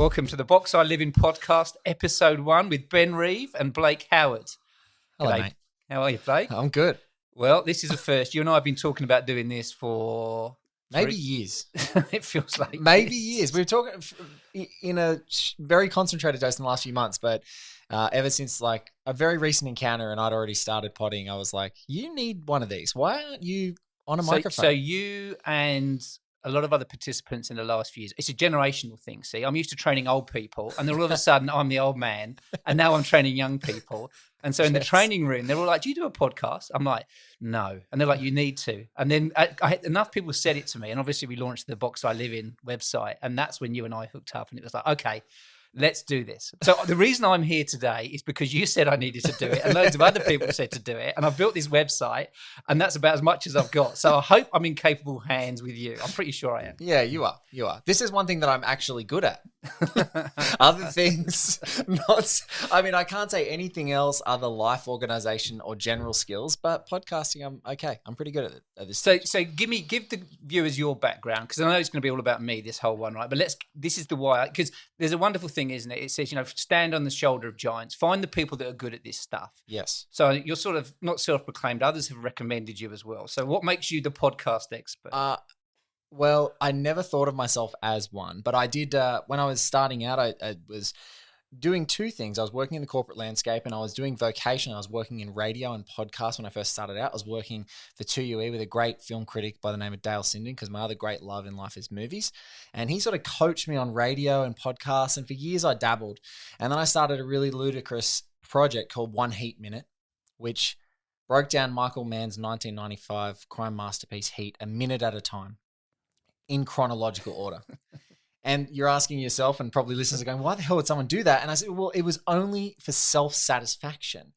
Welcome to the Box I Live In podcast, episode 1 with Ben Reeve and Blake Howard. Hello, G'day. mate. How are you, Blake? I'm good. Well, this is a first. You and I have been talking about doing this for... Maybe years. It feels like... Maybe years. We've talking in a very concentrated dose in the last few months, but ever since like a very recent encounter and I'd already started potting, I was like, you need one of these. Why aren't you on a microphone? So you and a lot of other participants in the last few years, it's a generational thing. See, I'm used to training old people and then all of a sudden I'm the old man and now I'm training young people. And so in the training room, they're all like, do you do a podcast? I'm like, no. And they're like, you need to. And then I had enough people said it to me. And obviously we launched the Box I Live In website. And that's when you and I hooked up and it was like, okay, let's do this. So the reason I'm here today is because you said I needed to do it and loads of other people said to do it. And I built this website and that's about as much as I've got. So I hope I'm in capable hands with you. I'm pretty sure I am. Yeah, you are. You are. This is one thing that I'm actually good at. Other things, not. I mean, I can't say anything else other life organization or general skills, but podcasting, I'm okay. I'm pretty good at this. So give the viewers your background because I know it's going to be all about me this whole one, right? But this is the why, because there's a wonderful thing, isn't it? It says, stand on the shoulder of giants, find the people that are good at this stuff. Yes. So you're sort of not self-proclaimed. Others have recommended you as well. So what makes you the podcast expert? Well, I never thought of myself as one, but I did when I was starting out. I was doing two things. I was working in the corporate landscape and I was doing vocation. I was working in radio and podcast when I first started out. I was working for 2UE with a great film critic by the name of Dale Sinden because my other great love in life is movies. And he sort of coached me on radio and podcasts. And for years I dabbled. And then I started a really ludicrous project called One Heat Minute, which broke down Michael Mann's 1995 crime masterpiece Heat a minute at a time in chronological order. And you're asking yourself, and probably listeners are going, why the hell would someone do that? And I said, well, it was only for self-satisfaction.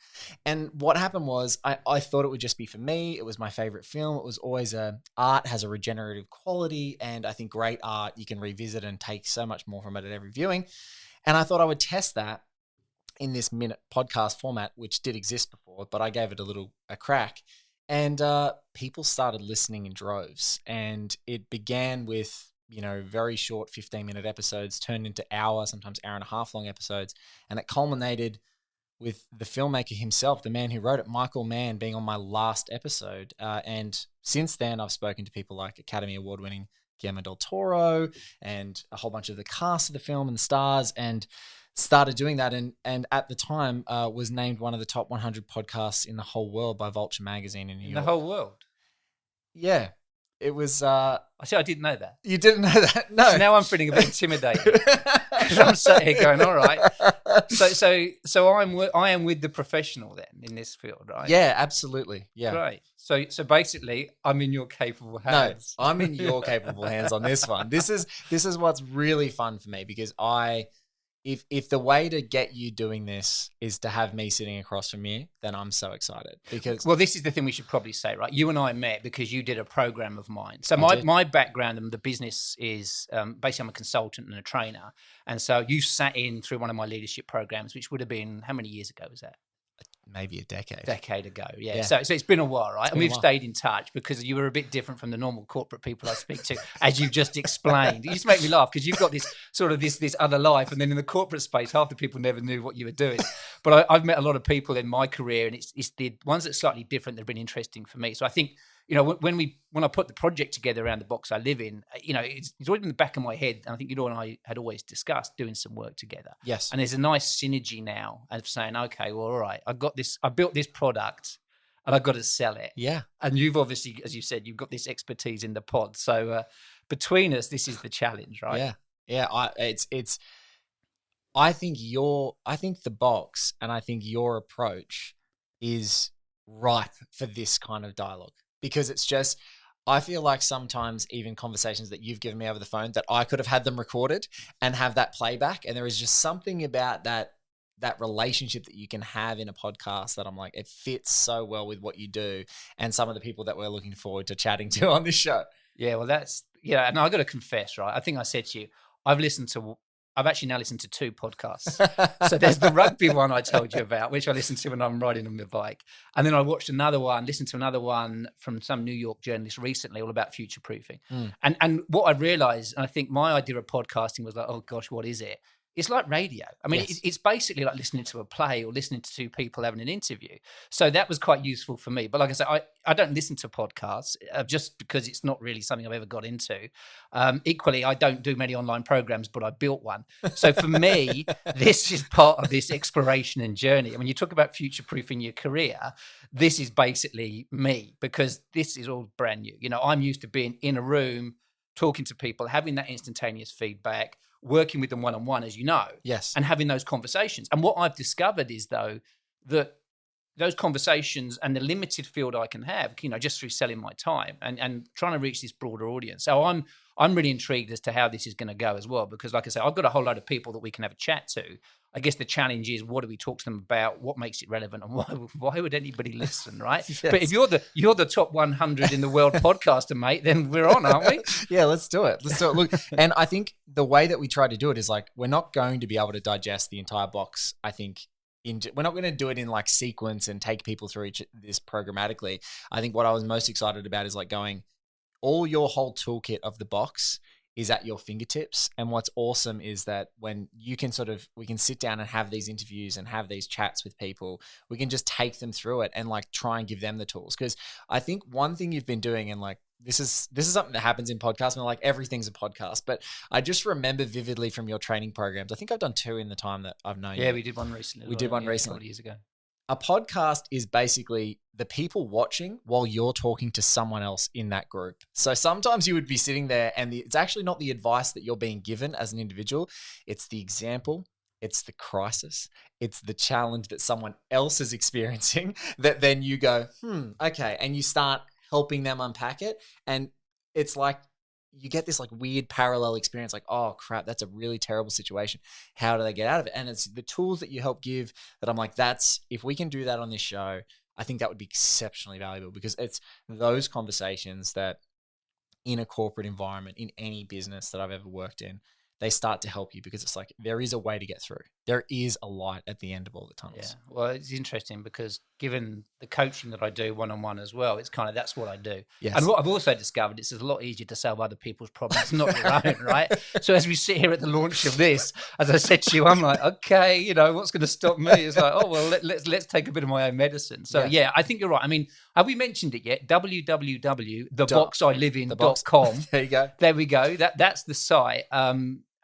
And what happened was I thought it would just be for me. It was my favorite film. It was always art has a regenerative quality. And I think great art, you can revisit and take so much more from it at every viewing. And I thought I would test that in this minute podcast format, which did exist before, but I gave it a crack. And people started listening in droves. And it began with very short 15-minute episodes turned into hour, sometimes hour and a half long episodes. And it culminated with the filmmaker himself, the man who wrote it, Michael Mann, being on my last episode. And since then, I've spoken to people like Academy Award-winning Guillermo del Toro and a whole bunch of the cast of the film and the stars, and started doing that. And at the time was named one of the top 100 podcasts in the whole world by Vulture magazine in New York. The whole world? Yeah. It was... I didn't know that. You didn't know that? No. So now I'm feeling a bit intimidated because I'm sat here going, all right. So I am with the professional then in this field, right? Yeah, absolutely. Yeah. Great. So basically, I'm in your capable hands. No, I'm in your capable hands on this one. This is what's really fun for me because if the way to get you doing this is to have me sitting across from you, then I'm so excited because... Well, this is the thing we should probably say, right? You and I met because you did a program of mine. So my background in the business is basically I'm a consultant and a trainer. And so you sat in through one of my leadership programs, which would have been, how many years ago was that? Maybe a decade. Decade ago, yeah. So it's been a while, right? And we've stayed in touch because you were a bit different from the normal corporate people I speak to, as you've just explained. You just make me laugh because you've got this sort of this other life, and then in the corporate space, half the people never knew what you were doing. But I've met a lot of people in my career, and it's the ones that are slightly different that have been interesting for me. So I think, when I put the project together around the box I live in, it's always in the back of my head. And I think you and I had always discussed doing some work together. Yes. And there's a nice synergy now of saying, okay, well, all right, I built this product and I've got to sell it. Yeah. And you've obviously, as you said, you've got this expertise in the pod. So between us, this is the challenge, right? Yeah. Yeah. I think the box and I think your approach is ripe for this kind of dialogue. Because it's just, I feel like sometimes even conversations that you've given me over the phone that I could have had them recorded and have that playback. And there is just something about that relationship that you can have in a podcast that I'm like, it fits so well with what you do and some of the people that we're looking forward to chatting to on this show. Yeah, well, and I've got to confess, right? I think I said to you, I've listened to I've actually now listened to 2 podcasts. So there's the rugby one I told you about, which I listen to when I'm riding on my bike. And then I watched listened to another one from some New York journalist recently, all about future proofing. And what I realized, and I think my idea of podcasting was like, oh gosh, what is it? It's like radio. I mean, Yes. it's basically like listening to a play or listening to 2 people having an interview. So that was quite useful for me. But like I said, I don't listen to podcasts just because it's not really something I've ever got into. Equally, I don't do many online programs, but I built one. So for me, this is part of this exploration and journey. And when you talk about future-proofing your career, this is basically me, because this is all brand new. You know, I'm used to being in a room, talking to people, having that instantaneous feedback, working with them one-on-one, as you know, Yes. and having those conversations. And what I've discovered is, though, that those conversations and the limited field I can have, you know, just through selling my time and trying to reach this broader audience. So I'm really intrigued as to how this is going to go as well, because like I say, I've got a whole load of people that we can have a chat to. I guess the challenge is, what do we talk to them about? What makes it relevant, and why would anybody listen, right? Yes. But if you're the top 100 in the world podcaster, mate, then we're on, aren't we? Yeah, let's do it. Look, and I think the way that we try to do it is like, we're not going to be able to digest the entire box, I think. We're not going to do it in like sequence and take people through this programmatically. I think what I was most excited about is like going, all your whole toolkit of the box is at your fingertips. And what's awesome is that when we can sit down and have these interviews and have these chats with people, we can just take them through it and like try and give them the tools. Because I think one thing you've been doing, and like, this is something that happens in podcasts, and like everything's a podcast, but I just remember vividly from your training programs. I think I've done 2 in the time that I've known you. Yeah, we did one recently. We did one a recently. couple of years ago. A podcast is basically the people watching while you're talking to someone else in that group. So sometimes you would be sitting there and it's actually not the advice that you're being given as an individual. It's the example, it's the crisis, it's the challenge that someone else is experiencing that then you go, okay. And you start helping them unpack it. And it's like, you get this like weird parallel experience, like, oh crap, that's a really terrible situation. How do they get out of it? And it's the tools that you help give that I'm like, if we can do that on this show, I think that would be exceptionally valuable, because it's those conversations that in a corporate environment, in any business that I've ever worked in, they start to help you, because it's like, there is a way to get through. There is a light at the end of all the tunnels. Yeah. Well, it's interesting because given the coaching that I do one-on-one as well, it's kind of, that's what I do. Yes. And what I've also discovered, it's a lot easier to solve other people's problems, not your own, right? So as we sit here at the launch of this, as I said to you, I'm like, okay, you know, what's going to stop me? It's like, oh, well, let's take a bit of my own medicine. So yeah, I think you're right. I mean, have we mentioned it yet? www.theboxiliveit.com. There you go. There we go. That's the site.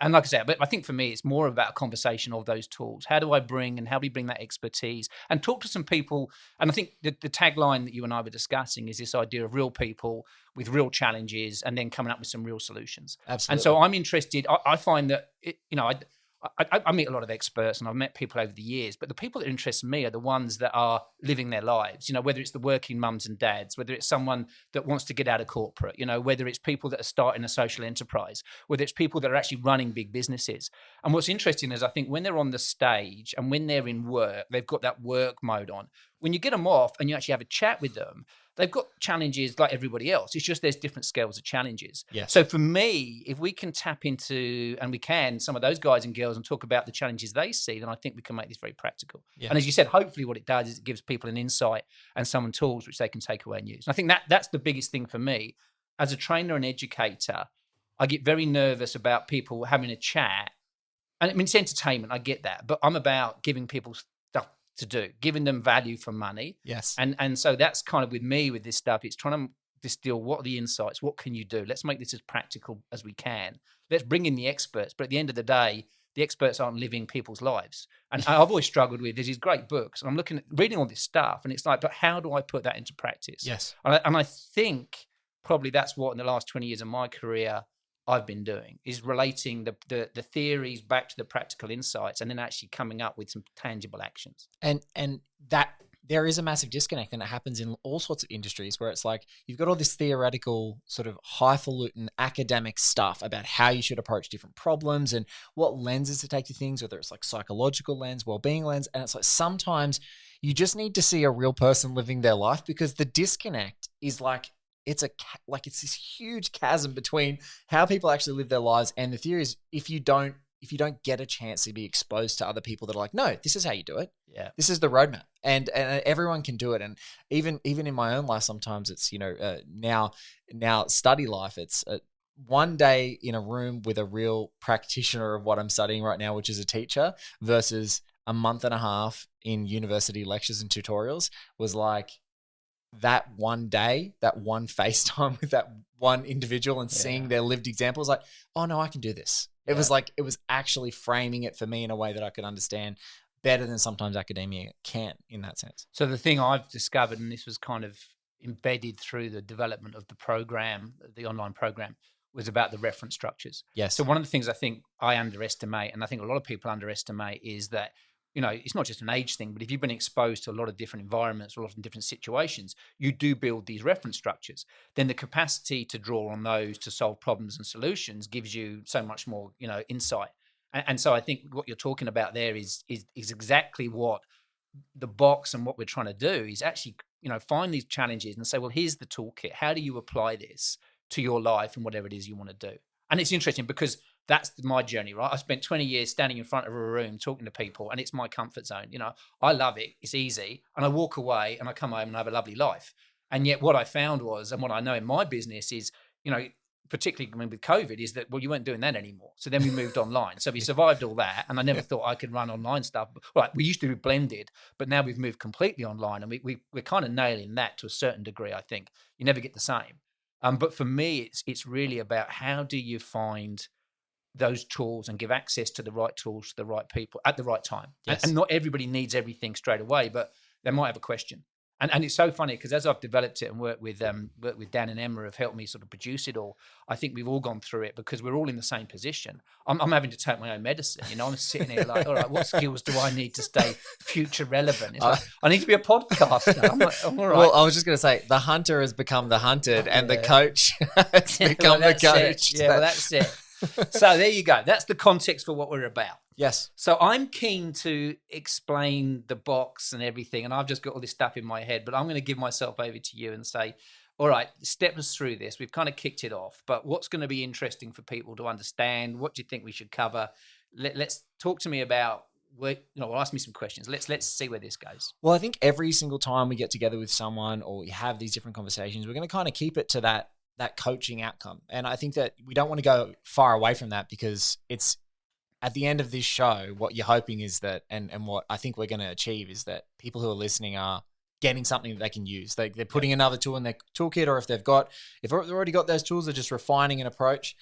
And like I said, but I think for me, it's more about a conversation of those tools. How do we bring that expertise and talk to some people? And I think the tagline that you and I were discussing is this idea of real people with real challenges and then coming up with some real solutions. Absolutely. And so I'm interested. I find that, I meet a lot of experts and I've met people over the years, but the people that interest me are the ones that are living their lives, you know, whether it's the working mums and dads, whether it's someone that wants to get out of corporate, you know, whether it's people that are starting a social enterprise, whether it's people that are actually running big businesses. And what's interesting is I think when they're on the stage and when they're in work, they've got that work mode on. When you get them off and you actually have a chat with them, they've got challenges like everybody else. It's just there's different scales of challenges. Yes. So for me, if we can tap into, and we can, some of those guys and girls and talk about the challenges they see, then I think we can make this very practical. Yeah. And as you said, hopefully what it does is it gives people an insight and some tools which they can take away and use. And I think that's the biggest thing for me. As a trainer and educator, I get very nervous about people having a chat. And I mean, it's entertainment, I get that. But I'm about giving people stuff to do, giving them value for money. Yes. And so that's kind of with me with this stuff. It's trying to distill what are the insights, what can you do? Let's make this as practical as we can. Let's bring in the experts. But at the end of the day, the experts aren't living people's lives. And I've always struggled with, there's these great books and I'm reading all this stuff and it's like, but how do I put that into practice? Yes. And I think probably that's what in the last 20 years of my career I've been doing, is relating the theories back to the practical insights and then actually coming up with some tangible actions. And that there is a massive disconnect, and it happens in all sorts of industries where it's like you've got all this theoretical sort of highfalutin academic stuff about how you should approach different problems and what lenses to take to things, whether it's like psychological lens, well-being lens. And it's like sometimes you just need to see a real person living their life, because the disconnect is like, it's this huge chasm between how people actually live their lives and the theories. If you don't if you don't get a chance to be exposed to other people that are like, no, this is how you do it. Yeah. This is the roadmap, and everyone can do it. And even in my own life, sometimes it's now study life. It's one day in a room with a real practitioner of what I'm studying right now, which is a teacher, versus a month and a half in university lectures and tutorials was like that one day, that one FaceTime with that one individual and seeing their lived examples, like, oh no, I can do this. It was like, it was actually framing it for me in a way that I could understand better than sometimes academia can in that sense. So the thing I've discovered, and this was kind of embedded through the development of the program, the online program, was about the reference structures. Yes. So one of the things I think I underestimate, and I think a lot of people underestimate, is that, it's not just an age thing, but if you've been exposed to a lot of different environments, a lot of different situations, you do build these reference structures. Then the capacity to draw on those to solve problems and solutions gives you so much more, insight. And so I think what you're talking about there is exactly what the box and what we're trying to do is actually, find these challenges and say, well, here's the toolkit. How do you apply this to your life and whatever it is you want to do? And it's interesting because that's my journey, right? I spent 20 years standing in front of a room talking to people, and it's my comfort zone. I love it. It's easy. And I walk away and I come home and I have a lovely life. And yet what I found was, and what I know in my business is, particularly with COVID, is that, well, you weren't doing that anymore. So then we moved online. So we survived all that. And I never thought I could run online stuff. Right, we used to be blended, but now we've moved completely online. And we're kind of nailing that to a certain degree, I think. You never get the same. But for me, it's really about how do you find those tools and give access to the right tools to the right people at the right time. Yes. And not everybody needs everything straight away, but they might have a question. And it's so funny because as I've developed it and worked with Dan and Emma have helped me sort of produce it all, I think we've all gone through it because we're all in the same position. I'm having to take my own medicine. I'm sitting here like, all right, what skills do I need to stay future relevant? It's like, I need to be a podcaster. I'm all right. Well, I was just going to say, the hunter has become the hunted and the coach has become the coach. Yeah, well, that's it. So there you go. That's the context for what we're about. Yes. So I'm keen to explain the box and everything, and I've just got all this stuff in my head, but I'm going to give myself over to you and say, all right, step us through this. We've kind of kicked it off, but what's going to be interesting for people to understand? What do you think we should cover? Let's talk to me about, ask me some questions. Let's see where this goes. Well, I think every single time we get together with someone or we have these different conversations, we're going to kind of keep it to that coaching outcome. And I think that we don't want to go far away from that because it's at the end of this show, what you're hoping is that, and what I think we're going to achieve is that people who are listening are getting something that they can use. They're putting another tool in their toolkit, or if they've already got those tools, they're just refining an approach.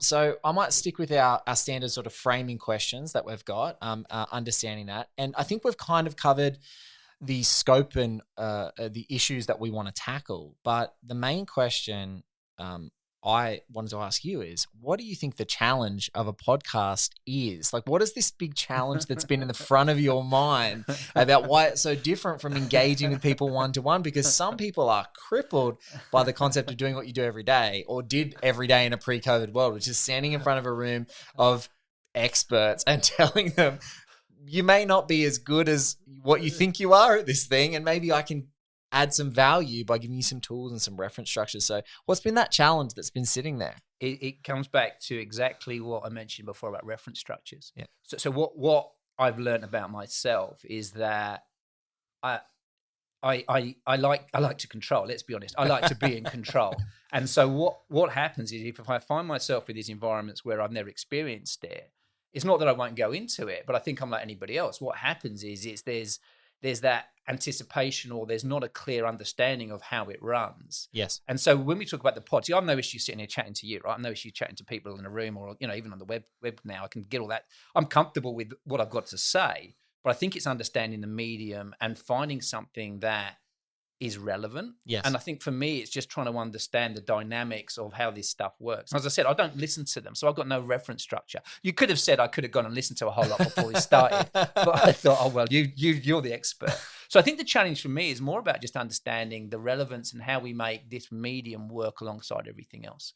So I might stick with our standard sort of framing questions that we've got, understanding that. And I think we've kind of covered the scope and the issues that we want to tackle. But the main question I wanted to ask you is, what do you think the challenge of a podcast is? Like, what is this big challenge that's been in the front of your mind about why it's so different from engaging with people one-to-one? Because some people are crippled by the concept of doing what you do every day or did every day in a pre-COVID world, which is standing in front of a room of experts and telling them, you may not be as good as what you think you are at this thing, and maybe I can add some value by giving you some tools and some reference structures. So what's been that challenge that's been sitting there? It comes back to exactly what I mentioned before about reference structures. Yeah. So what I've learned about myself is that I like to control. Let's be honest. I like to be in control. And so what happens is if I find myself in these environments where I've never experienced it, it's not that I won't go into it, but I think I'm like anybody else. What happens is there's that anticipation, or there's not a clear understanding of how it runs. Yes. And so when we talk about the pod, I have no issue sitting here chatting to you, right? I have no issue chatting to people in a room, or even on the web now. I can get all that. I'm comfortable with what I've got to say, but I think it's understanding the medium and finding something that is relevant. Yes. And I think for me, it's just trying to understand the dynamics of how this stuff works. As I said, I don't listen to them, so I've got no reference structure. You could have said I could have gone and listened to a whole lot before we started, but I thought, oh, well, you're the expert. So I think the challenge for me is more about just understanding the relevance and how we make this medium work alongside everything else.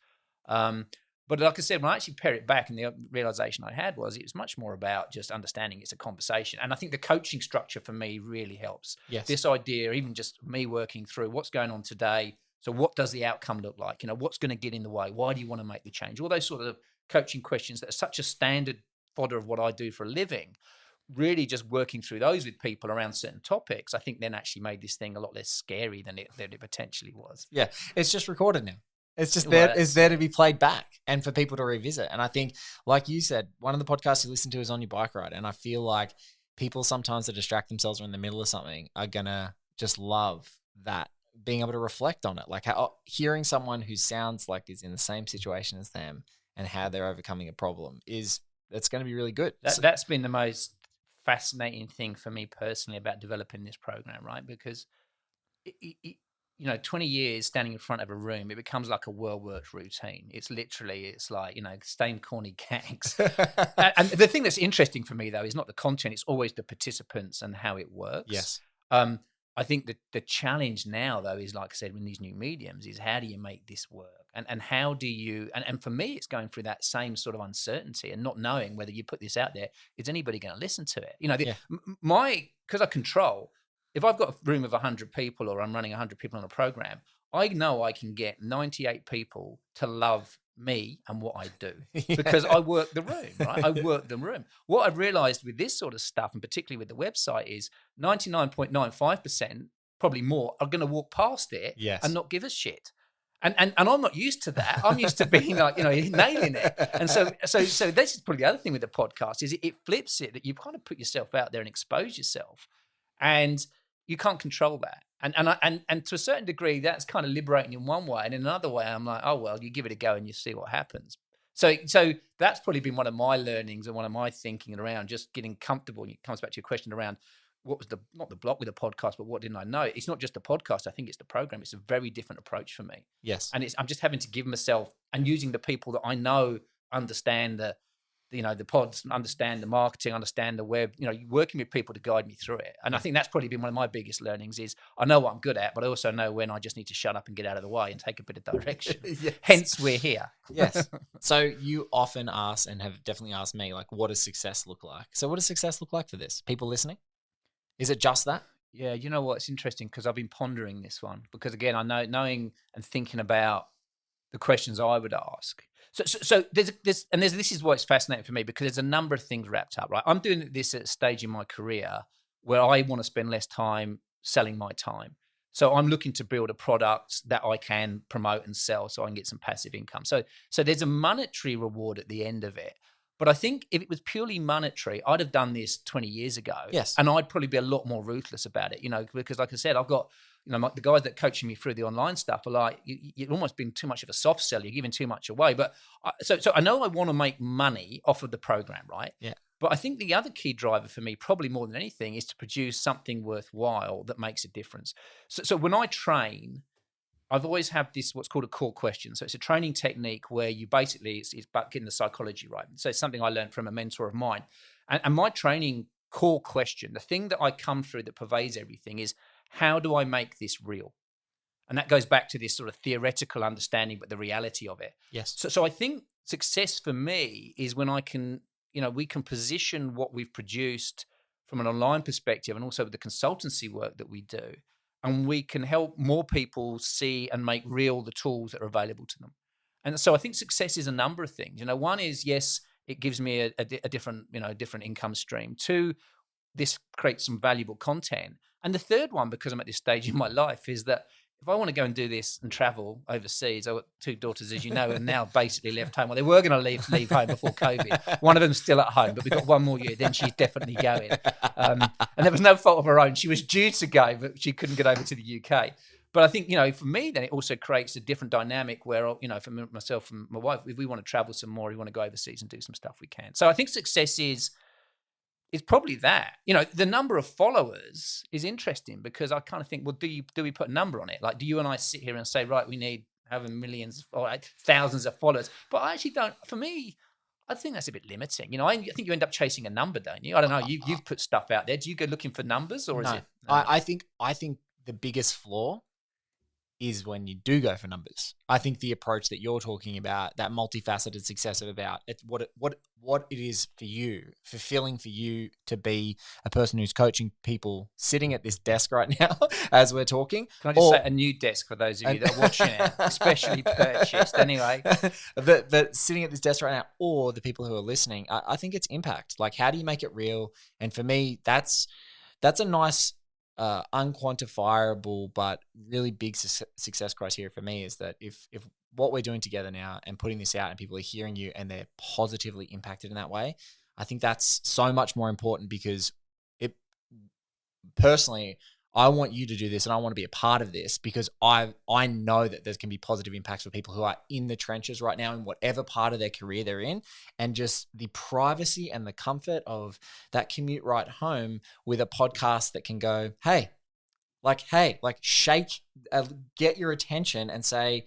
But like I said, when I actually pare it back, and the realization I had was it was much more about just understanding it's a conversation. And I think the coaching structure for me really helps. Yes. This idea, even just me working through what's going on today. So what does the outcome look like? What's going to get in the way? Why do you want to make the change? All those sort of coaching questions that are such a standard fodder of what I do for a living, really just working through those with people around certain topics, I think then actually made this thing a lot less scary than it potentially was. Yeah, it's just recorded now. It's just Well, there. It's there to be played back and for people to revisit. And I think, like you said, one of the podcasts you listen to is on your bike ride. And I feel like people sometimes that distract themselves or in the middle of something are gonna just love that, being able to reflect on it, like how hearing someone who sounds like is in the same situation as them and how they're overcoming a problem that's going to be really good. That's been the most fascinating thing for me personally about developing this program, right? Because 20 years standing in front of a room, it becomes like a well-worked routine. It's like, same corny gags. And the thing that's interesting for me, though, is not the content. It's always the participants and how it works. Yes. I think that the challenge now, though, is, like I said, with these new mediums, is how do you make this work? And how do you, and for me, it's going through that same sort of uncertainty and not knowing whether you put this out there, is anybody going to listen to it? Because I control, if I've got a room of 100 people or I'm running 100 people on a program, I know I can get 98 people to love me and what I do because I work the room, right? I work the room. What I've realized with this sort of stuff, and particularly with the website, is 99.95%, probably more, are going to walk past it and not give a shit. And I'm not used to that. I'm used to being like, nailing it. And so this is probably the other thing with the podcast is it flips it, that you kind of put yourself out there and expose yourself, and you can't control that. And to a certain degree, that's kind of liberating in one way. And in another way, I'm like, oh, well, you give it a go and you see what happens. So that's probably been one of my learnings and one of my thinking around just getting comfortable. And it comes back to your question around what was not the block with the podcast, but what didn't I know? It's not just the podcast. I think it's the program. It's a very different approach for me. Yes. And I'm just having to give myself and using the people that I know understand the pods, understand the marketing, understand the web, working with people to guide me through it. And I think that's probably been one of my biggest learnings is I know what I'm good at, but I also know when I just need to shut up and get out of the way and take a bit of direction. Yes. Hence, we're here. Yes. So you often ask, and have definitely asked me, like, what does success look like? So what does success look like for this? People listening? Is it just that? Yeah, you know what? It's interesting because I've been pondering this one because, again, I know knowing and thinking about the questions I would ask. So there's this is why it's fascinating for me because there's a number of things wrapped up, right? I'm doing this at a stage in my career where I want to spend less time selling my time. So I'm looking to build a product that I can promote and sell so I can get some passive income. So there's a monetary reward at the end of it. But I think if it was purely monetary, I'd have done this 20 years ago. Yes. And I'd probably be a lot more ruthless about it, because like I said, I've got, the guys that coaching me through the online stuff are like, you're almost being too much of a soft sell. You're giving too much away. But so I know I want to make money off of the program, right? Yeah. But I think the other key driver for me, probably more than anything, is to produce something worthwhile that makes a difference. So when I train, I've always had this, what's called a core question. So it's a training technique where you basically, it's about getting the psychology right. So it's something I learned from a mentor of mine. And my training core question, the thing that I come through that pervades everything is, how do I make this real? And that goes back to this sort of theoretical understanding, but the reality of it. Yes. So I think success for me is when I can, we can position what we've produced from an online perspective and also with the consultancy work that we do. And we can help more people see and make real the tools that are available to them. And so I think success is a number of things. One is, yes, it gives me a different, different income stream. Two, this creates some valuable content. And the third one, because I'm at this stage in my life, is that if I want to go and do this and travel overseas, I've got two daughters, as you know, and now basically left home. Well, they were going to leave home before COVID. One of them's still at home, but we've got one more year. Then she's definitely going. And there was no fault of her own. She was due to go, but she couldn't get over to the UK. But I think, for me, then it also creates a different dynamic where, for myself and my wife, if we want to travel some more, we want to go overseas and do some stuff, we can. So I think success is probably that. The number of followers is interesting because I kind of think, well, do we put a number on it? Like, do you and I sit here and say, right, we need having millions or thousands of followers? But I actually don't. For me, I think that's a bit limiting. I think you end up chasing a number, don't you? I don't know. You've put stuff out there. Do you go looking for numbers, or is it? No. I think the biggest flaw is when you do go for numbers. I think the approach that you're talking about, that multifaceted success of about it's what it is for you, fulfilling for you to be a person who's coaching people sitting at this desk right now as we're talking. Can I just say a new desk for those of you that are watching it, especially purchased anyway. But sitting at this desk right now, or the people who are listening, I think it's impact. Like, how do you make it real? And for me, that's a nice unquantifiable but really big success criteria for me, is that if what we're doing together now and putting this out and people are hearing you and they're positively impacted in that way, I think that's so much more important, because it personally, I want you to do this and I want to be a part of this, because I know that there can be positive impacts for people who are in the trenches right now in whatever part of their career they're in, and just the privacy and the comfort of that commute right home with a podcast that can go, hey, shake, get your attention and say,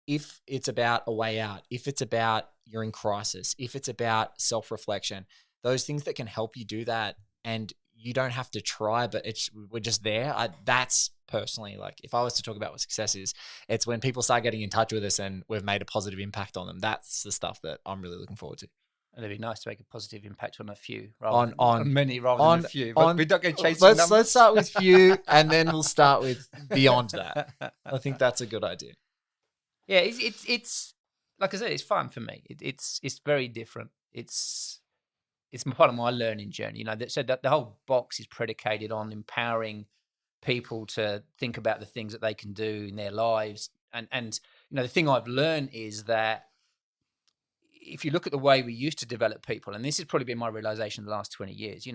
if it's about a way out, if it's about you're in crisis, if it's about self-reflection, those things that can help you do that, and you don't have to try, but we're just there. That's personally, like, if I was to talk about what success is, it's when people start getting in touch with us and we've made a positive impact on them. That's the stuff that I'm really looking forward to. And it'd be nice to make a positive impact on a few, on many rather than a few. But we're not going to chase numbers. Let's start with few, and then we'll start with beyond that. I think that's a good idea. Yeah, it's like I said, it's fun for me. It's very different. It's part of my learning journey, so that the whole box is predicated on empowering people to think about the things that they can do in their lives. And the thing I've learned is that if you look at the way we used to develop people, and this has probably been my realization the last 20 years,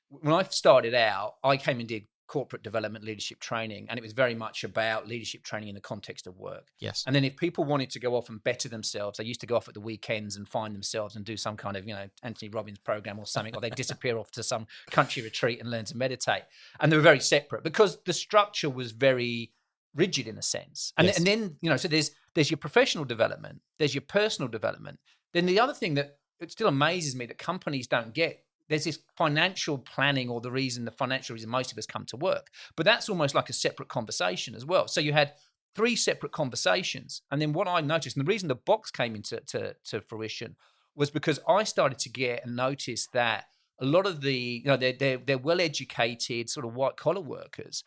when I started out, I came and did corporate development leadership training, and it was very much about leadership training in the context of work. Yes. And then if people wanted to go off and better themselves, they used to go off at the weekends and find themselves and do some kind of, Anthony Robbins program or something, or they disappear off to some country retreat and learn to meditate. And they were very separate because the structure was very rigid in a sense. And, yes. and then, so there's your professional development, there's your personal development. Then the other thing that it still amazes me that companies don't get, there's this financial planning, or the financial reason most of us come to work. But that's almost like a separate conversation as well. So you had 3 separate conversations. And then what I noticed, and the reason the box came into to fruition, was because I started to get and notice that a lot of the, they're well-educated sort of white-collar workers.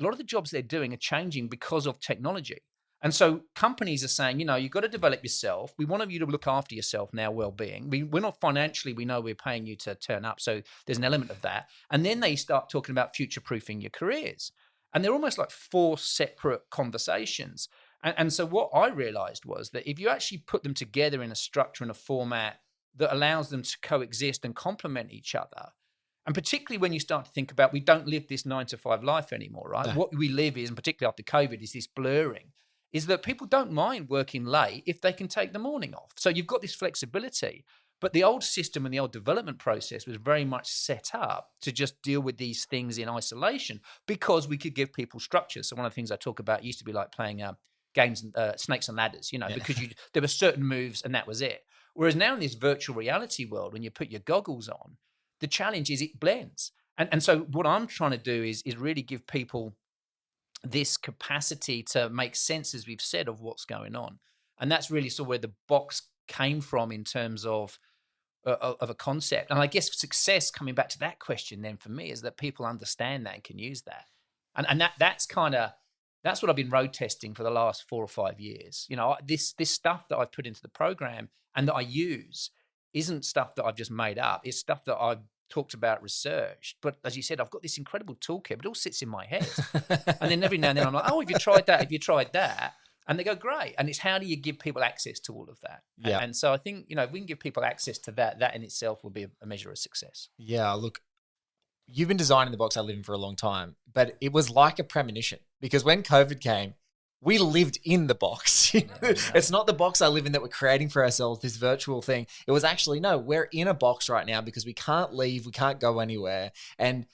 A lot of the jobs they're doing are changing because of technology. And so companies are saying, you've got to develop yourself. We want you to look after yourself now, well-being. We're not financially, we know we're paying you to turn up. So there's an element of that. And then they start talking about future-proofing your careers. And they're almost like 4 separate conversations. And so what I realized was that if you actually put them together in a structure and a format that allows them to coexist and complement each other, and particularly when you start to think about, we don't live this 9-to-5 life anymore, right? No. What we live is, and particularly after COVID, is this blurring. Is that people don't mind working late if they can take the morning off. So you've got this flexibility. But the old system and the old development process was very much set up to just deal with these things in isolation, because we could give people structure. So one of the things I talk about used to be like playing games, snakes and ladders, because there were certain moves and that was it. Whereas now in this virtual reality world, when you put your goggles on, the challenge is it blends. And so what I'm trying to do is really give people this capacity to make sense, as we've said, of what's going on. And that's really sort of where the box came from in terms of a concept. And I guess success, coming back to that question then for me, is that people understand that and can use that. And that's what I've been road testing for the last 4 or 5 years. This stuff that I've put into the program and that I use isn't stuff that I've just made up. It's stuff that I've talked about, researched. But as you said, I've got this incredible toolkit, but it all sits in my head. And then every now and then I'm like, oh, have you tried that? Have you tried that? And they go, great. And it's how do you give people access to all of that? Yeah. And so I think, if we can give people access to that in itself will be a measure of success. Yeah, look, you've been designing the box I live in for a long time, but it was like a premonition, because when COVID came, we lived in the box. It's not the box I live in that we're creating for ourselves, this virtual thing. It was actually, no, we're in a box right now because we can't leave, we can't go anywhere. And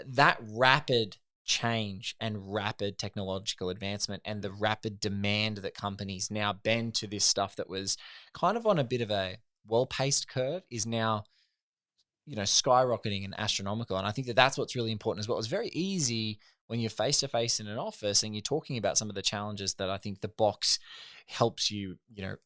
that rapid change and rapid technological advancement and the rapid demand that companies now bend to this stuff that was kind of on a bit of a well-paced curve is now, skyrocketing and astronomical. And I think that that's what's really important as well. It's very easy when you're face to face in an office and you're talking about some of the challenges that I think the box helps you,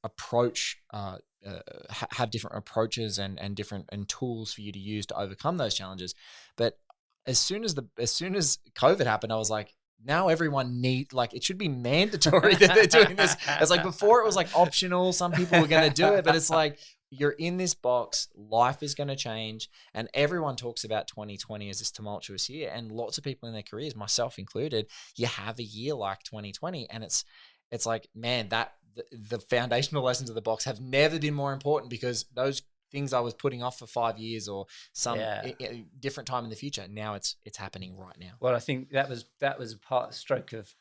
approach, have different approaches and different tools for you to use to overcome those challenges. But as soon as COVID happened, I was like, now everyone it should be mandatory that they're doing this. It's like before it was like optional. Some people were going to do it, but it's like, you're in this box, life is going to change. And everyone talks about 2020 as this tumultuous year. And lots of people in their careers, myself included, you have a year like 2020. And it's like, man, that the foundational lessons of the box have never been more important, because those things I was putting off for 5 years or some different time in the future, now it's happening right now. Well, I think that was a stroke of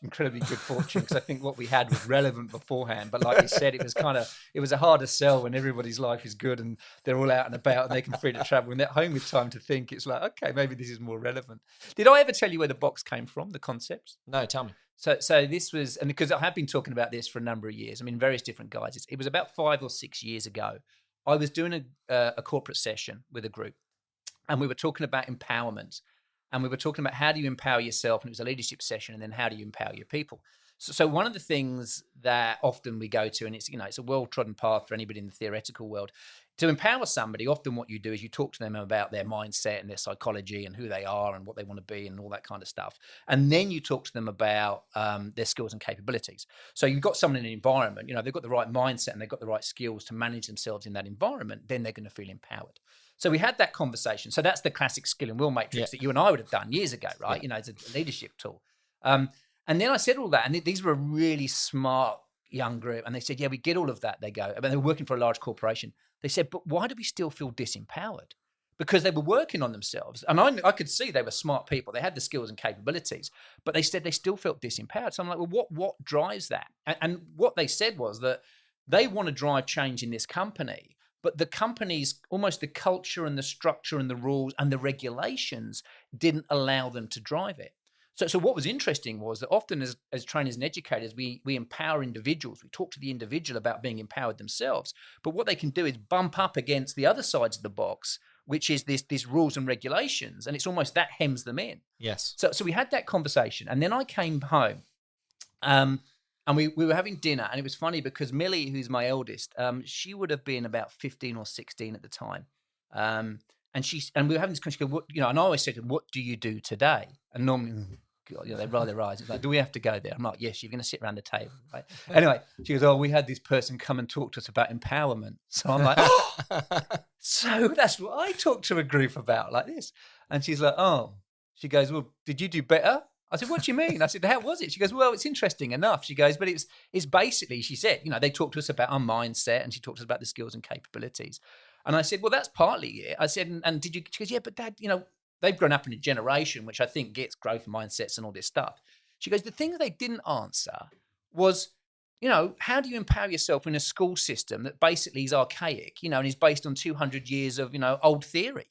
incredibly good fortune, because I think what we had was relevant beforehand. But like you said, it was a harder sell when everybody's life is good and they're all out and about and they can free to travel and they're at home with time to think. It's like, okay, maybe this is more relevant. Did I ever tell you where the box came from, the concept? No, tell me. So this was, and because I have been talking about this for a number of years, I mean, various different guides. It was about 5 or 6 years ago. I was doing a corporate session with a group, and we were talking about empowerment, and we were talking about how do you empower yourself, and it was a leadership session, and then how do you empower your people. So one of the things that often we go to, and it's a well-trodden path for anybody in the theoretical world, to empower somebody, often what you do is you talk to them about their mindset and their psychology and who they are and what they want to be and all that kind of stuff. And then you talk to them about their skills and capabilities. So you've got someone in an environment, they've got the right mindset and they've got the right skills to manage themselves in that environment, then they're going to feel empowered. So we had that conversation. So that's the classic skill and will matrix that you and I would have done years ago, right? Yeah. It's a leadership tool. And then I said all that, and these were a really smart young group, and they said, yeah, we get all of that. They go, but they were working for a large corporation. They said, but why do we still feel disempowered? Because they were working on themselves. And I could see they were smart people. They had the skills and capabilities, but they said they still felt disempowered. So I'm like, well, what drives that? And what they said was that they want to drive change in this company, but the company's almost the culture and the structure and the rules and the regulations didn't allow them to drive it. So what was interesting was that often as trainers and educators, we empower individuals. We talk to the individual about being empowered themselves. But what they can do is bump up against the other sides of the box, which is this rules and regulations. And it's almost that hems them in. Yes. So we had that conversation. And then I came home and we were having dinner. And it was funny because Millie, who's my eldest, she would have been about 15 or 16 at the time. And we were having this conversation, and I always said to them, what do you do today? And normally, they roll their eyes. It's like, do we have to go there? I'm like, yes, you're going to sit around the table. Right? Anyway, she goes, we had this person come and talk to us about empowerment. So I'm like, so that's what I talk to a group about, like this. And she's like, she goes, well, did you do better? I said, what do you mean? I said, how was it? She goes, well, it's interesting enough. She goes, but it's basically, she said, they talked to us about our mindset, and she talked to us about the skills and capabilities. And I said, well, that's partly it. I said, and did you? She goes, yeah, but Dad, they've grown up in a generation which I think gets growth mindsets and all this stuff. She goes, the thing they didn't answer was, how do you empower yourself in a school system that basically is archaic, and is based on 200 years of, old theory?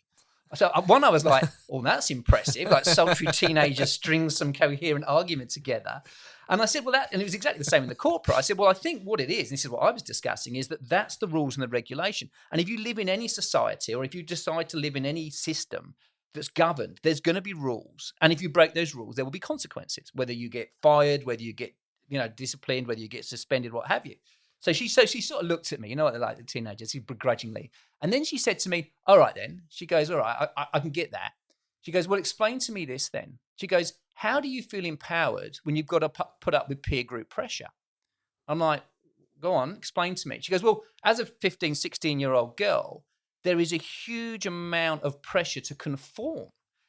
So I was like, oh, that's impressive. Like sultry teenagers string some coherent argument together. And I said, well, and it was exactly the same in the corporate. I said, well, I think what it is, and this is what I was discussing, is that's the rules and the regulation. And if you live in any society, or if you decide to live in any system that's governed, there's going to be rules. And if you break those rules, there will be consequences, whether you get fired, whether you get, disciplined, whether you get suspended, what have you. So she sort of looked at me, what they're like, the teenagers, begrudgingly. And then she said to me, all right then. She goes, all right, I can get that. She goes, well, explain to me this then. She goes, how do you feel empowered when you've got to put up with peer group pressure? I'm like, go on, explain to me. She goes, well, as a 15, 16-year-old girl, there is a huge amount of pressure to conform.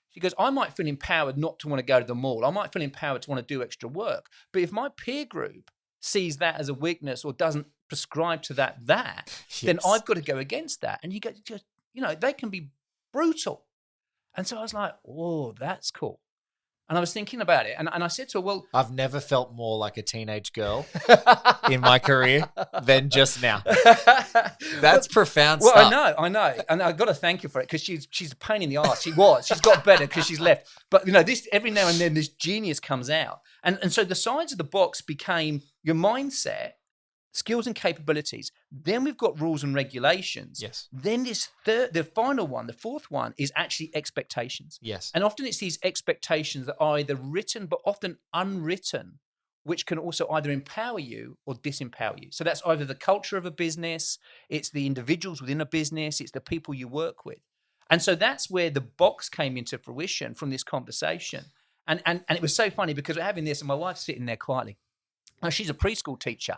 She goes, I might feel empowered not to want to go to the mall. I might feel empowered to want to do extra work. But if my peer group sees that as a weakness or doesn't prescribe to that, yes, then I've got to go against that. And they can be brutal. And so I was like, oh, that's cool. And I was thinking about it. And I said to her, well, I've never felt more like a teenage girl in my career than just now. That's profound stuff. I know. And I've got to thank her for it, because she's a pain in the arse. She's got better because she's left. But, this every now and then this genius comes out. And so the sides of the box became your mindset, skills and capabilities. Then we've got rules and regulations. Yes. Then the final one, the fourth one, is actually expectations. Yes. And often it's these expectations that are either written but often unwritten, which can also either empower you or disempower you. So that's either the culture of a business, it's the individuals within a business, it's the people you work with. And so that's where the box came into fruition from this conversation. And it was so funny because we're having this and my wife's sitting there quietly. Now, she's a preschool teacher.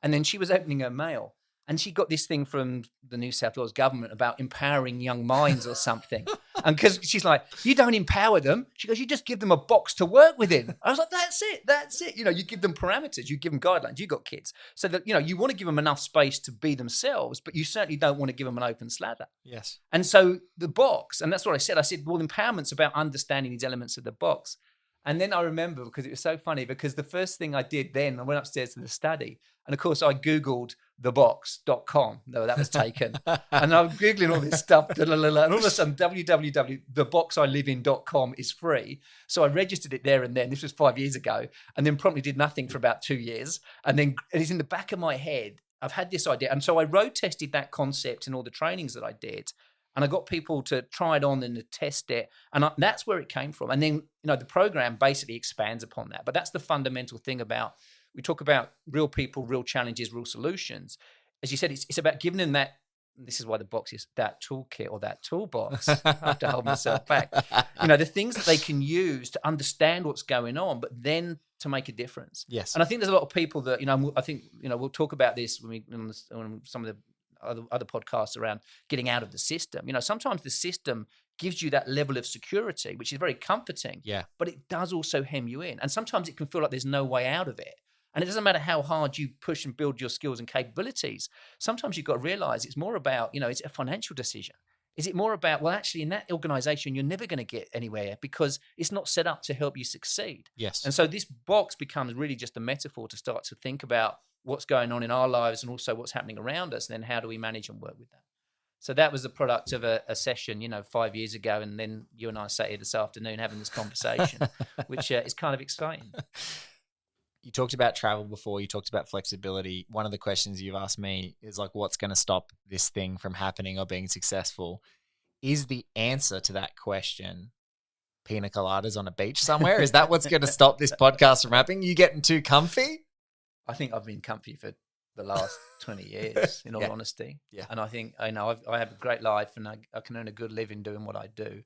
And then she was opening her mail and she got this thing from the New South Wales government about empowering young minds or something. And because she's like, you don't empower them. She goes, you just give them a box to work within. I was like, that's it. You know, you give them parameters, you give them guidelines. You got kids. So that, you know, you want to give them enough space to be themselves, but you certainly don't want to give them an open slather. Yes. And so the box, and that's what I said, well, empowerment's about understanding these elements of the box. And then I remember, because it was so funny, because the first thing I did then, I went upstairs to the study. And of course, I Googled thebox.com. No, that was taken. And I was Googling all this stuff. And all of a sudden, www.theboxilivin.com is free. So I registered it there and then. This was 5 years ago. And then promptly did nothing for about 2 years. And then it's in the back of my head. I've had this idea. And so I road tested that concept in all the trainings that I did. And I got people to try it on and to test it. And that's where it came from. And then, you know, the program basically expands upon that. But that's the fundamental thing about, we talk about real people, real challenges, real solutions. As you said, it's about giving them that, this is why the box is that toolkit or that toolbox. I have to hold myself back. You know, the things that they can use to understand what's going on, but then to make a difference. Yes. And I think there's a lot of people that, you know, I think, you know, we'll talk about this when on some of the other podcasts around getting out of the system. You know, sometimes the system gives you that level of security, which is very comforting. Yeah. But it does also hem you in. And sometimes it can feel like there's no way out of it. And it doesn't matter how hard you push and build your skills and capabilities. Sometimes you've got to realize it's more about, you know, is it a financial decision? Is it more about, well, actually in that organization, you're never going to get anywhere because it's not set up to help you succeed. Yes. And so this box becomes really just a metaphor to start to think about what's going on in our lives and also what's happening around us. And then how do we manage and work with that? So that was the product of a session, you know, 5 years ago. And then you and I sat here this afternoon having this conversation, which is kind of exciting. You talked about travel before. You talked about flexibility. One of the questions you've asked me is like, what's going to stop this thing from happening or being successful? Is the answer to that question pina coladas on a beach somewhere? Is that what's going to stop this podcast from happening? You getting too comfy? I think I've been comfy for the last 20 years, in all honesty. Yeah. And I think, I know I have a great life and I can earn a good living doing what I do.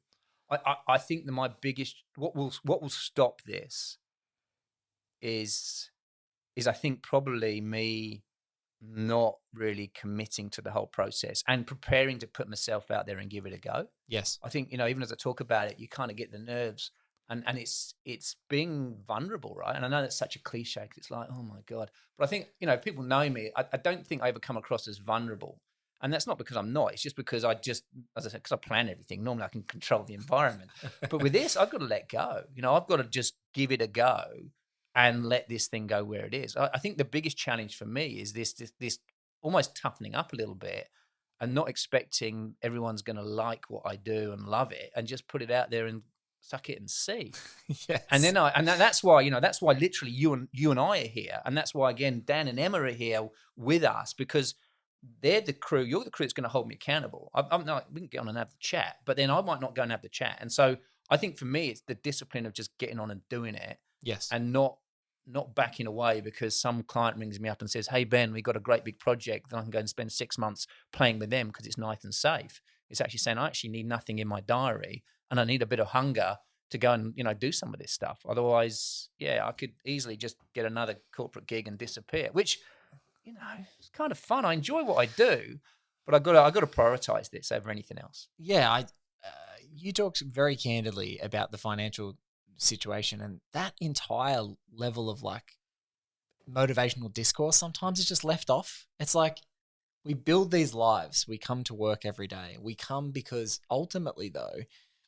I think that my biggest, what will stop this is I think probably me not really committing to the whole process and preparing to put myself out there and give it a go. Yes. I think, you know, even as I talk about it, you kind of get the nerves and it's being vulnerable, right? And I know that's such a cliche because it's like, oh my God. But I think, you know, if people know me, I don't think I ever come across as vulnerable. And that's not because I'm not. It's just because as I said, because I plan everything. Normally I can control the environment. But with this, I've got to let go. You know, I've got to just give it a go and let this thing go where it is. I think the biggest challenge for me is this almost toughening up a little bit and not expecting everyone's going to like what I do and love it and just put it out there and suck it and see. Yes. And then that's why literally you and I are here. And that's why, again, Dan and Emma are here with us because they're the crew. You're the crew that's going to hold me accountable. We can get on and have the chat, but then I might not go and have the chat. And so I think for me, it's the discipline of just getting on and doing it. Yes. And not backing away because some client rings me up and says, hey, Ben, we got a great big project. Then I can go and spend 6 months playing with them because it's nice and safe. It's actually saying, I actually need nothing in my diary and I need a bit of hunger to go and, you know, do some of this stuff. Otherwise, I could easily just get another corporate gig and disappear, which, you know, it's kind of fun. I enjoy what I do, but I got to prioritize this over anything else. Yeah. You talked very candidly about the financial situation and that entire level of like motivational discourse sometimes is just left off. It's like we build these lives. We come to work every day. We come because ultimately though,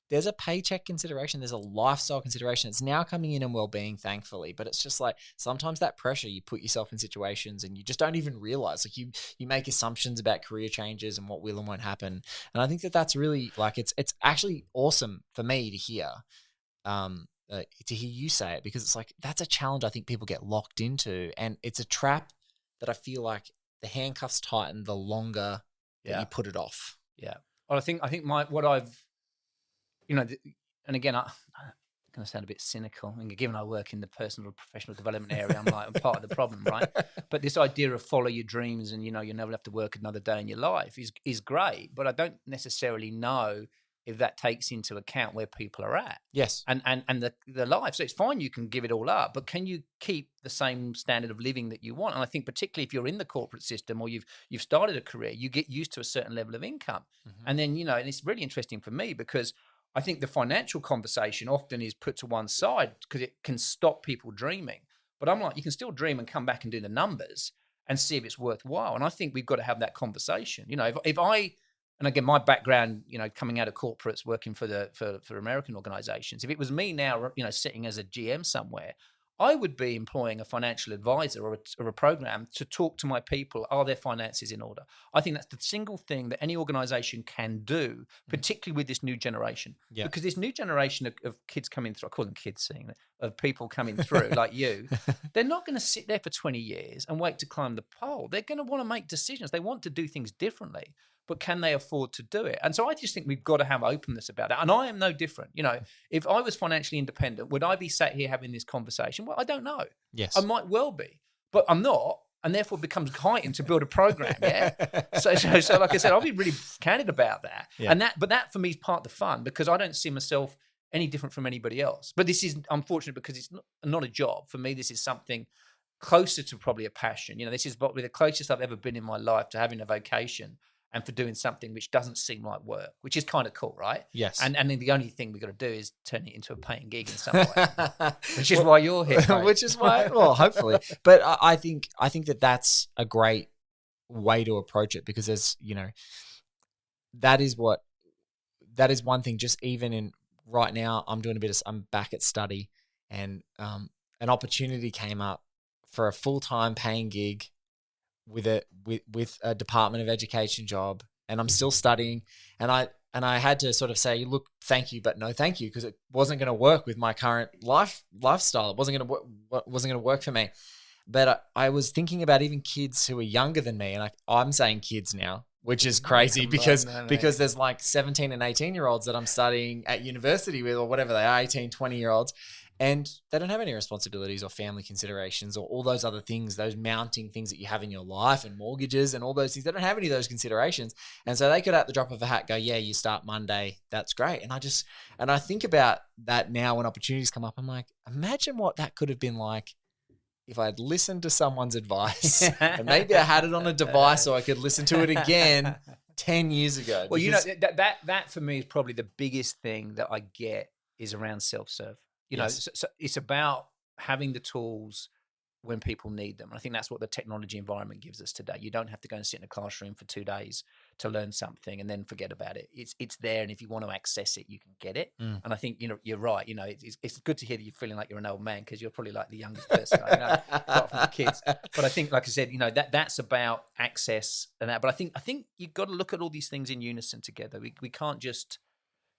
there's a paycheck consideration. There's a lifestyle consideration. It's now coming in well-being, thankfully, but it's just like sometimes that pressure, you put yourself in situations and you just don't even realize, like you make assumptions about career changes and what will and won't happen. And I think that's really like, it's actually awesome for me to hear you say it because it's like, that's a challenge I think people get locked into and it's a trap that I feel like the handcuffs tighten the longer that you put it off. Yeah. Well, I think what I've, and again, I'm going to sound a bit cynical. And given I work in the personal professional development area, I'm part of the problem, right? But this idea of follow your dreams and, you never have to work another day in your life is great. But I don't necessarily know if that takes into account where people are at. Yes. And the life. So it's fine, you can give it all up, but can you keep the same standard of living that you want? And I think particularly if you're in the corporate system or you've started a career, you get used to a certain level of income. And then, and it's really interesting for me because I think the financial conversation often is put to one side because it can stop people dreaming. But I'm like, you can still dream and come back and do the numbers and see if it's worthwhile. And I think we've got to have that conversation. If I, and again, my background, coming out of corporates, working for American organizations, if it was me now, sitting as a GM somewhere, I would be employing a financial advisor or a program to talk to my people. Are their finances in order? I think that's the single thing that any organization can do, particularly with this new generation. Yeah. Because this new generation of kids coming through, I call them kids, seeing of people coming through like you, they're not going to sit there for 20 years and wait to climb the pole. They're going to want to make decisions. They want to do things differently. But can they afford to do it? And so I just think we've got to have openness about that. And I am no different. If I was financially independent, would I be sat here having this conversation? Well, I don't know. Yes. I might well be, but I'm not. And therefore it becomes heightened to build a program. Yeah. So like I said, I'll be really candid about that. Yeah. But that for me is part of the fun because I don't see myself any different from anybody else. But this is unfortunate because it's not a job. For me, this is something closer to probably a passion. This is probably the closest I've ever been in my life to having a vocation and for doing something which doesn't seem like work, which is kind of cool, right? Yes. And then the only thing we've got to do is turn it into a paying gig in some way, which is why you're here. Mate. Which is why, well, hopefully. But I think that that's a great way to approach it because there's, that is one thing. Just even in right now, I'm back at study, and an opportunity came up for a full-time paying gig with a Department of Education job, and I'm still studying, and I had to sort of say, look, thank you, but no thank you, because it wasn't going to work with my current lifestyle. It wasn't going to work for me. But I was thinking about even kids who are younger than me, and I'm saying kids now, which is crazy because there's like 17 and 18-year-olds that I'm studying at university with, or whatever they are, 18, 20-year-olds. And they don't have any responsibilities or family considerations or all those other things, those mounting things that you have in your life and mortgages and all those things. They don't have any of those considerations. And so they could, at the drop of a hat, go, yeah, you start Monday. That's great. And I think about that now when opportunities come up. I'm like, imagine what that could have been like if I'd listened to someone's advice and maybe I had it on a device so I could listen to it again 10 years ago. Well, that for me is probably the biggest thing that I get is around self-serve. So it's about having the tools when people need them. And I think that's what the technology environment gives us today. You don't have to go and sit in a classroom for 2 days to learn something and then forget about it. It's there, and if you want to access it, you can get it. And I think you're right. It's good to hear that you're feeling like you're an old man because you're probably like the youngest person I know, apart from the kids. But I think, like I said, that's about access and that. But I think you've got to look at all these things in unison together. We can't just.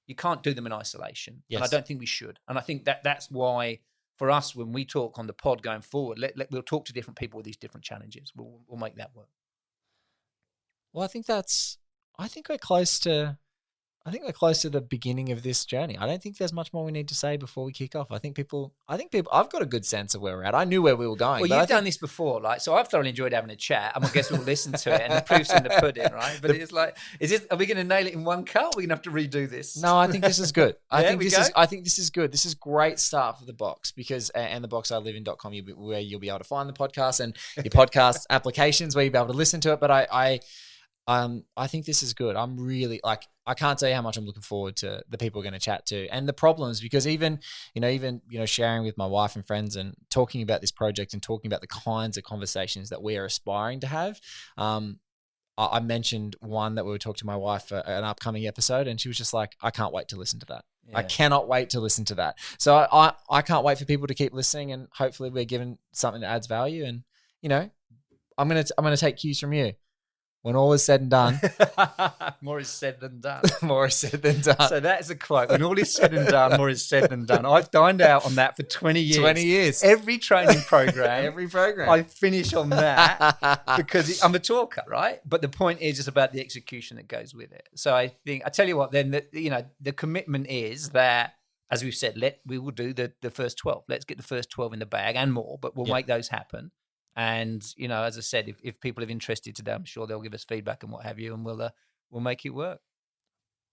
You can't do them in isolation. Yes. And I don't think we should. And I think that's why, for us, when we talk on the pod going forward, we'll talk to different people with these different challenges. We'll make that work. Well, I think we're close to the beginning of this journey. I don't think there's much more we need to say before we kick off. I think people, I've got a good sense of where we're at. I knew where we were going. Well, you've done this before, so I've thoroughly enjoyed having a chat, and I guess we'll listen to it, and the proof's in the pudding, right? But it's like, are we going to nail it in one cut? Or are we going to have to redo this? No, I think this is good. I think this is good. This is great start for the box because, and the boxilivin.com, where you'll be able to find the podcast and your podcast applications where you'll be able to listen to it. But I think this is good. I'm really I can't tell you how much I'm looking forward to the people we're going to chat to and the problems, because even sharing with my wife and friends and talking about this project and talking about the kinds of conversations that we are aspiring to have. I mentioned one that we were talking to my wife for an upcoming episode, and she was just like, I can't wait to listen to that. Yeah. I cannot wait to listen to that. So I can't wait for people to keep listening, and hopefully we're given something that adds value. And, I'm going to take cues from you. When all is said and done, More is said than done. more is said than done. So that is a quote. When all is said and done, more is said than done. I've dined out on that for 20 years. 20 years. Every training program. Every program. I finish on that because I'm a talker, right? But the point is just about the execution that goes with it. So I tell you what, then, the commitment is that, as we've said, we will do the first 12. Let's get the first 12 in the bag and more, but we'll make those happen. And, as I said, if people are interested today, I'm sure they'll give us feedback and what have you, and we'll make it work.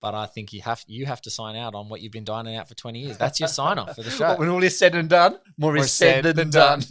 But I think you have to sign out on what you've been dining out for 20 years. That's your sign off for the show. When all is said and done, more is said than done.